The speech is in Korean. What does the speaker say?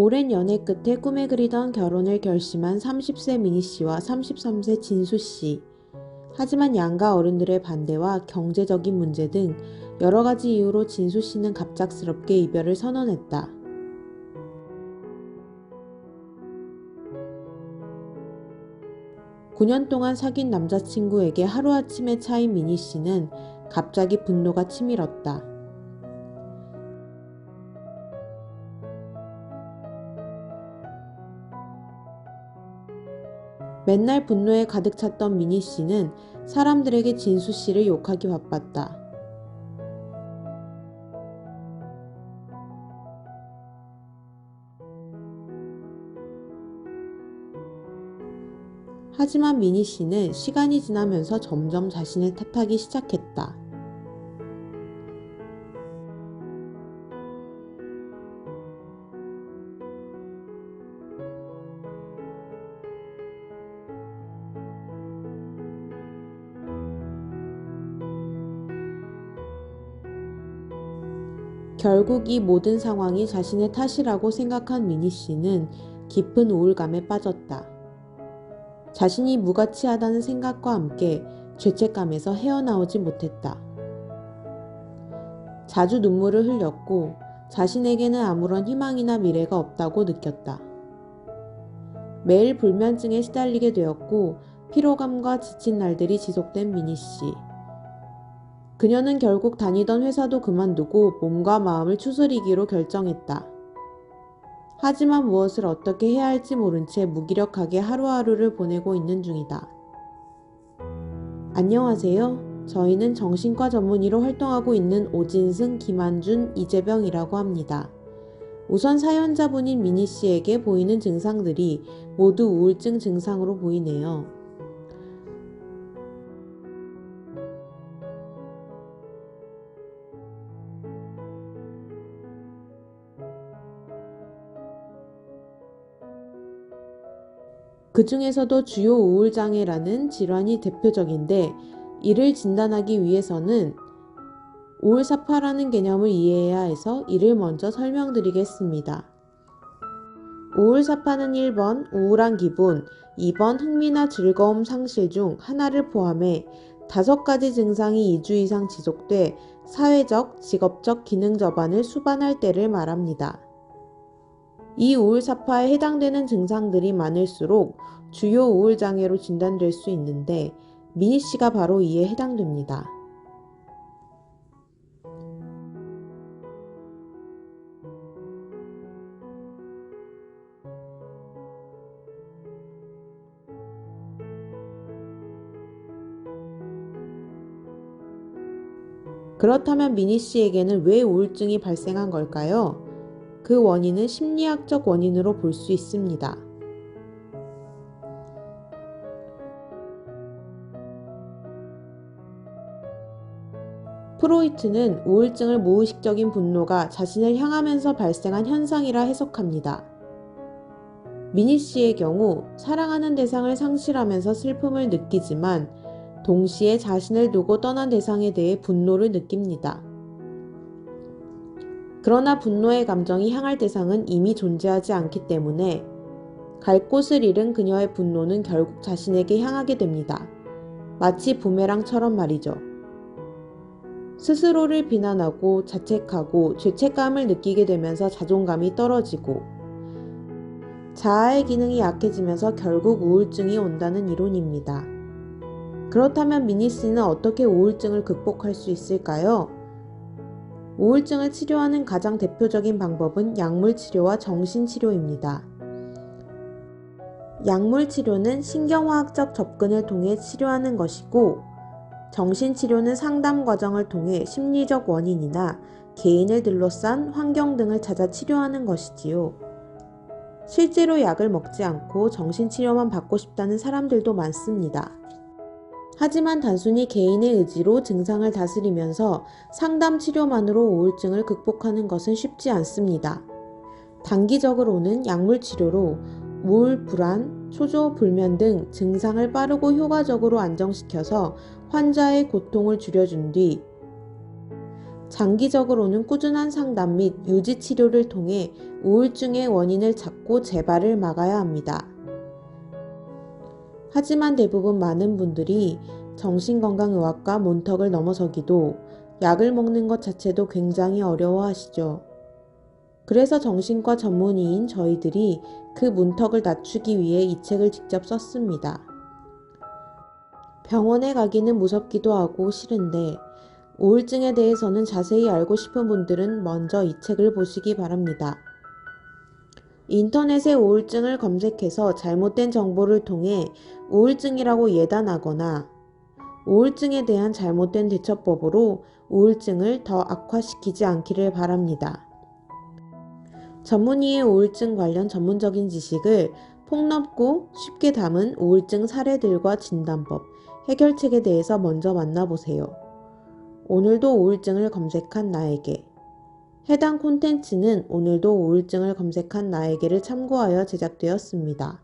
오랜 연애 끝에 꿈에 그리던 결혼을 결심한 30세 미니 씨와 33세 진수 씨. 하지만 양가 어른들의 반대와 경제적인 문제 등 여러 가지 이유로 진수 씨는 갑작스럽게 이별을 선언했다. 9년 동안 사귄 남자친구에게 하루아침에 차인 미니 씨는 갑자기 분노가 치밀었다. 맨날 분노에 가득 찼던 미니 씨는 사람들에게 진수 씨를 욕하기 바빴다. 하지만 미니 씨는 시간이 지나면서 점점 자신을 탓하기 시작했다. 결국 이 모든 상황이 자신의 탓이라고 생각한 미니 씨는 깊은 우울감에 빠졌다. 자신이 무가치하다는 생각과 함께 죄책감에서 헤어나오지 못했다. 자주 눈물을 흘렸고 자신에게는 아무런 희망이나 미래가 없다고 느꼈다. 매일 불면증에 시달리게 되었고 피로감과 지친 날들이 지속된 미니 씨. 그녀는 결국 다니던 회사도 그만두고 몸과 마음을 추스리기로 결정했다. 하지만 무엇을 어떻게 해야 할지 모른 채 무기력하게 하루하루를 보내고 있는 중이다. 안녕하세요. 저희는 정신과 전문의로 활동하고 있는 오진승, 김한준, 이재병이라고 합니다. 우선 사연자분인 미니 씨에게 보이는 증상들이 모두 우울증 증상으로 보이네요. 그 중에서도 주요 우울장애라는 질환이 대표적인데 이를 진단하기 위해서는 우울사파라는 개념을 이해해야 해서 이를 먼저 설명드리겠습니다. 우울사파는 1번 우울한 기분, 2번 흥미나 즐거움 상실 중 하나를 포함해 5가지 증상이 2주 이상 지속돼 사회적, 직업적 기능 저반을 수반할 때를 말합니다. 이 우울사파에 해당되는 증상들이 많을수록 주요 우울장애로 진단될 수 있는데 미니 씨가 바로 이에 해당됩니다. 그렇다면 미니 씨에게는 왜 우울증이 발생한 걸까요? 그 원인은 심리학적 원인으로 볼 수 있습니다. 프로이트는 우울증을 무의식적인 분노가 자신을 향하면서 발생한 현상이라 해석합니다. 미니 씨의 경우 사랑하는 대상을 상실하면서 슬픔을 느끼지만 동시에 자신을 두고 떠난 대상에 대해 분노를 느낍니다. 그러나 분노의 감정이 향할 대상은 이미 존재하지 않기 때문에 갈 곳을 잃은 그녀의 분노는 결국 자신에게 향하게 됩니다. 마치 부메랑처럼 말이죠. 스스로를 비난하고 자책하고 죄책감을 느끼게 되면서 자존감이 떨어지고 자아의 기능이 약해지면서 결국 우울증이 온다는 이론입니다. 그렇다면 미니 씨는 어떻게 우울증을 극복할 수 있을까요? 우울증을 치료하는 가장 대표적인 방법은 약물치료와 정신치료입니다. 약물치료는 신경화학적 접근을 통해 치료하는 것이고 정신치료는 상담 과정을 통해 심리적 원인이나 개인을 둘러싼 환경 등을 찾아 치료하는 것이지요. 실제로 약을 먹지 않고 정신치료만 받고 싶다는 사람들도 많습니다. 하지만 단순히 개인의 의지로 증상을 다스리면서 상담 치료만으로 우울증을 극복하는 것은 쉽지 않습니다. 단기적으로는 약물 치료로 우울, 불안, 초조, 불면 등 증상을 빠르고 효과적으로 안정시켜서 환자의 고통을 줄여준 뒤 장기적으로는 꾸준한 상담 및 유지 치료를 통해 우울증의 원인을 찾고 재발을 막아야 합니다. 하지만 대부분 많은 분들이 정신건강의학과 문턱을 넘어서기도 약을 먹는 것 자체도 굉장히 어려워하시죠. 그래서 정신과 전문의인 저희들이 그 문턱을 낮추기 위해 이 책을 직접 썼습니다. 병원에 가기는 무섭기도 하고 싫은데 우울증에 대해서는 자세히 알고 싶은 분들은 먼저 이 책을 보시기 바랍니다. 인터넷에 우울증을 검색해서 잘못된 정보를 통해 우울증이라고 예단하거나 우울증에 대한 잘못된 대처법으로 우울증을 더 악화시키지 않기를 바랍니다. 전문의의 우울증 관련 전문적인 지식을 폭넓고 쉽게 담은 우울증 사례들과 진단법, 해결책에 대해서 먼저 만나보세요. 오늘도 우울증을 검색한 나에게. 해당 콘텐츠는 오늘도 우울증을 검색한 나에게를 참고하여 제작되었습니다.